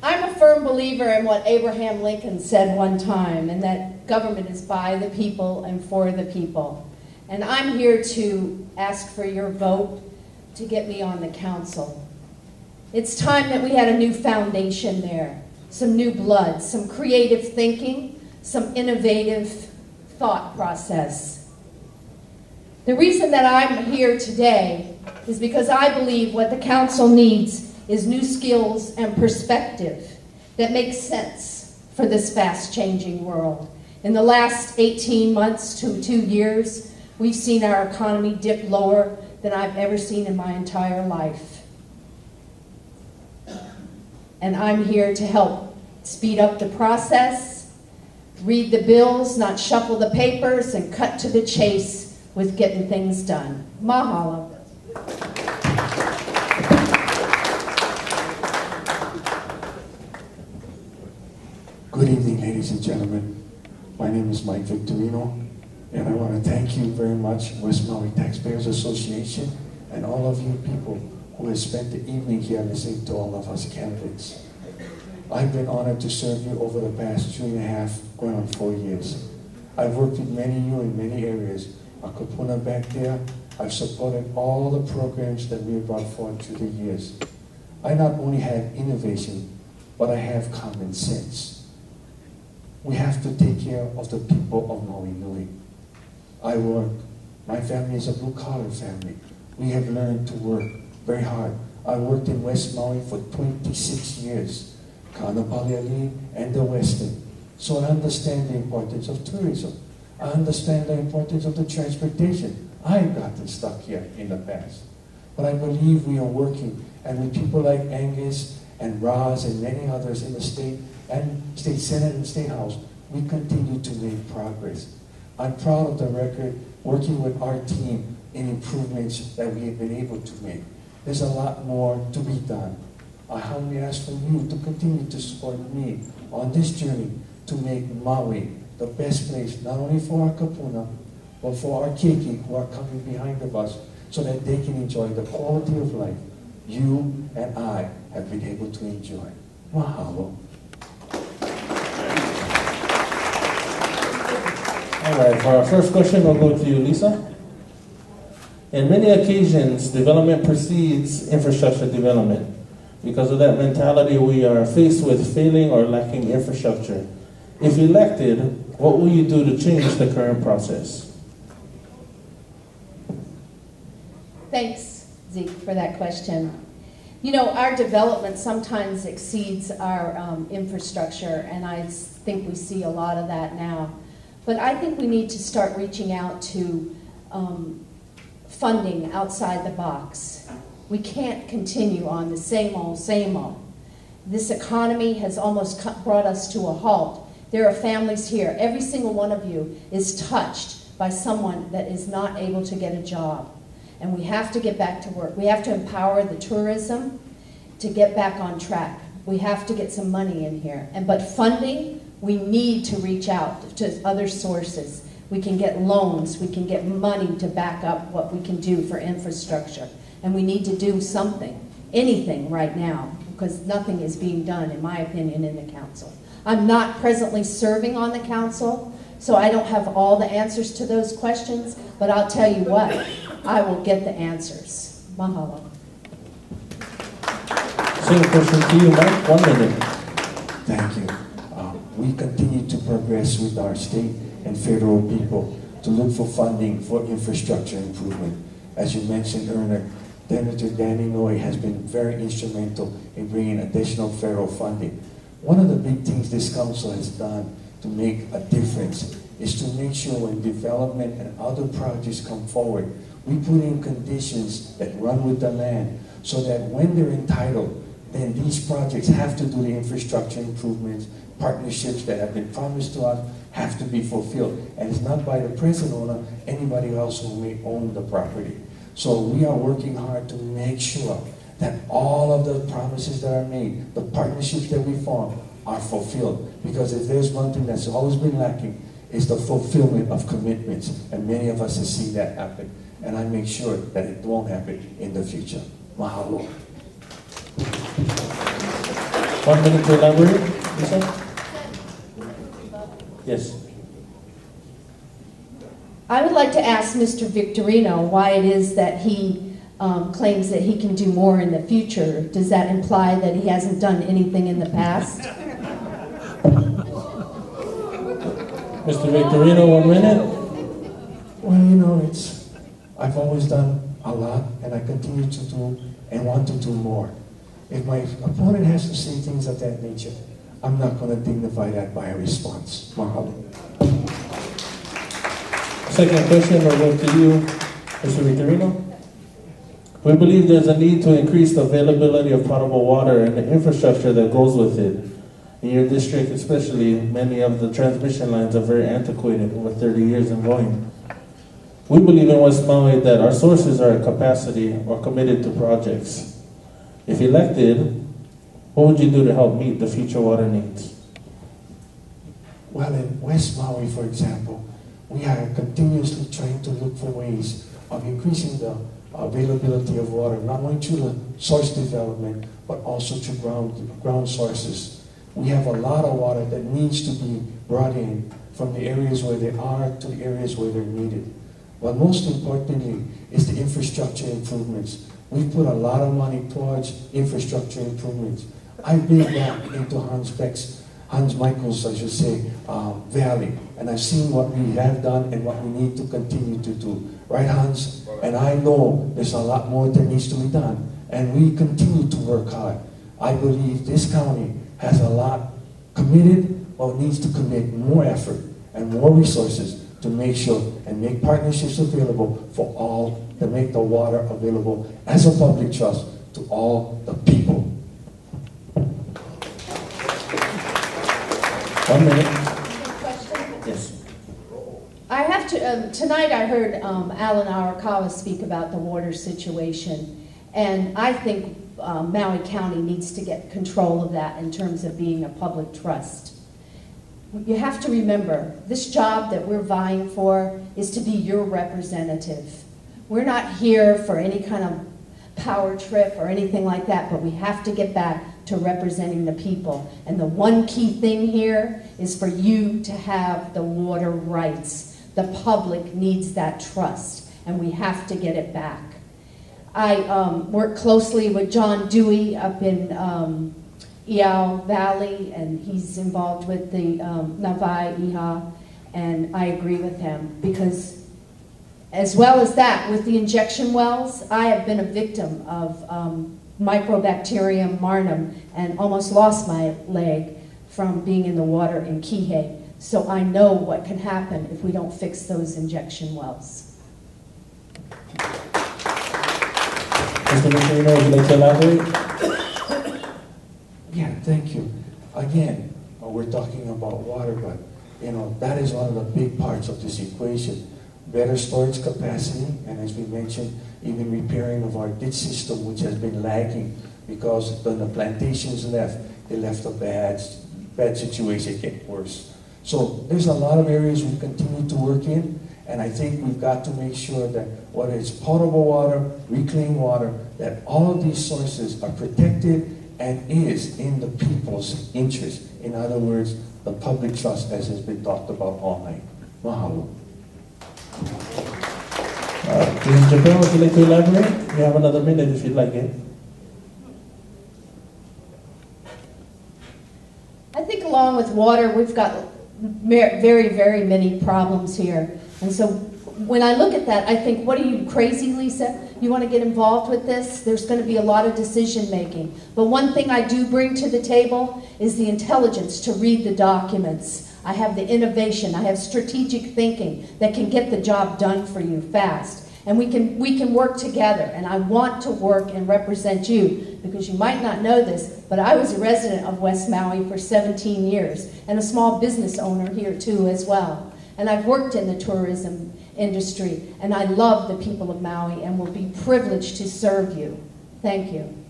I'm a firm believer in what Abraham Lincoln said one time, and that government is by the people and for the people. And I'm here to ask for your vote to get me on the council. It's time that we had a new foundation there, some new blood, some creative thinking, some innovative thought process. The reason that I'm here today is because I believe what the council needs is new skills and perspective that makes sense for this fast-changing world. In the last 18 months to 2 years, we've seen our economy dip lower than I've ever seen in my entire life. And I'm here to help speed up the process, read the bills, not shuffle the papers, and cut to the chase with getting things done. Mahalo. Good evening, ladies and gentlemen. My name is Mike Victorino, and I want to thank you very much, West Maui Taxpayers Association, and all of you people who have spent the evening here listening to all of us candidates. I've been honored to serve you over the past 3.5, going on 4 years. I've worked with many of you in many areas. A kapuna back there, I've supported all the programs that we have brought forward through the years. I not only have innovation, but I have common sense. We have to take care of the people of Maui Nui. I work. My family is a blue-collar family. We have learned to work very hard. I worked in West Maui for 26 years, Kanapaliali and the Western. So I understand the importance of tourism. I understand the importance of the transportation. I've gotten stuck here in the past. But I believe we are working, and with people like Angus and Roz and many others in the state, and State Senate and State House, we continue to make progress. I'm proud of the record working with our team in improvements that we have been able to make. There's a lot more to be done. I humbly ask from you to continue to support me on this journey to make Maui the best place, not only for our kapuna, but for our keiki who are coming behind of us, so that they can enjoy the quality of life you and I have been able to enjoy. Mahalo. All right, for our first question, we'll go to you, Lisa. In many occasions, development precedes infrastructure development. Because of that mentality, we are faced with failing or lacking infrastructure. If elected, what will you do to change the current process? Thanks, Zeke, for that question. You know, our development sometimes exceeds our infrastructure, and I think we see a lot of that now. But I think we need to start reaching out to funding outside the box. We can't continue on the same old, same old. This economy has almost brought us to a halt. There are families here, every single one of you is touched by someone that is not able to get a job. And we have to get back to work. We have to empower the tourism to get back on track. We have to get some money in here. But funding, we need to reach out to other sources. We can get loans, we can get money to back up what we can do for infrastructure. And we need to do something, anything right now, because nothing is being done, in my opinion, in the council. I'm not presently serving on the council, so I don't have all the answers to those questions, but I'll tell you what, I will get the answers. Mahalo. Same question to you, Mike. 1 minute. Thank you. We continue to progress with our state and federal people to look for funding for infrastructure improvement. As you mentioned earlier, Senator Danny Noy has been very instrumental in bringing additional federal funding. One of the big things this council has done to make a difference is to make sure when development and other projects come forward, we put in conditions that run with the land so that when they're entitled, then these projects have to do the infrastructure improvements, partnerships that have been promised to us have to be fulfilled. And it's not by the present owner, anybody else who may own the property. So we are working hard to make sure that all of the promises that are made, the partnerships that we form, are fulfilled. Because if there's one thing that's always been lacking, it's the fulfillment of commitments. And many of us have seen that happen. And I make sure that it won't happen in the future. Mahalo. 1 minute to elaborate, Lisa? Yes. I would like to ask Mr. Victorino why it is that he claims that he can do more in the future. Does that imply that he hasn't done anything in the past? Mr. Victorino, 1 minute. Well, you know, I've always done a lot, and I continue to do and want to do more. If my opponent has to say things of that nature, I'm not going to dignify that by a response. Mahalo. Second question will go to you, Mr. Victorino. We believe there's a need to increase the availability of potable water and the infrastructure that goes with it. In your district especially, many of the transmission lines are very antiquated, over 30 years and going. We believe in West Maui that our sources are at capacity or committed to projects. If elected, what would you do to help meet the future water needs? Well, in West Maui, for example, we are continuously trying to look for ways of increasing the availability of water, not only through the source development, but also through ground sources. We have a lot of water that needs to be brought in from the areas where they are to the areas where they're needed. But most importantly is the infrastructure improvements. We've put a lot of money towards infrastructure improvements. I've been back into Hans Michael's, I should say, valley, and I've seen what we have done and what we need to continue to do. Right, Hans? And I know there's a lot more that needs to be done, and we continue to work hard. I believe this county has a lot committed, but needs to commit more effort and more resources to make sure and make partnerships available for all, to make the water available as a public trust to all the people. 1 minute. Question? Yes. I have to, tonight I heard Alan Arakawa speak about the water situation, and I think Maui County needs to get control of that in terms of being a public trust. You have to remember, this job that we're vying for is to be your representative. We're not here for any kind of power trip or anything like that, but we have to get back to representing the people. And the one key thing here is for you to have the water rights. The public needs that trust, and we have to get it back. I work closely with John Dewey up in Iao Valley, and he's involved with the Navai Iha, and I agree with him because as well as that, with the injection wells, I have been a victim of Microbacterium marnum and almost lost my leg from being in the water in Kihei. So I know what can happen if we don't fix those injection wells. Mr. Victorino, would you like to elaborate? Yeah, thank you. Again, we're talking about water, but you know, that is one of the big parts of this equation. Better storage capacity, and as we mentioned, even repairing of our ditch system, which has been lagging because when the plantations left, they left a bad situation get worse. So there's a lot of areas we continue to work in, and I think we've got to make sure that whether it's potable water, reclaimed water, that all of these sources are protected and is in the people's interest. In other words, the public trust, as has been talked about all night. Mahalo. Mrs. Chappelle, would you like to elaborate? You have another minute if you'd like it. I think along with water, we've got very, very many problems here. And so when I look at that, I think, what are you, crazy, Lisa? You want to get involved with this? There's going to be a lot of decision making. But one thing I do bring to the table is the intelligence to read the documents. I have the innovation, I have strategic thinking that can get the job done for you fast. And we can work together, and I want to work and represent you, because you might not know this, but I was a resident of West Maui for 17 years, and a small business owner here too as well. And I've worked in the tourism industry, and I love the people of Maui and will be privileged to serve you. Thank you.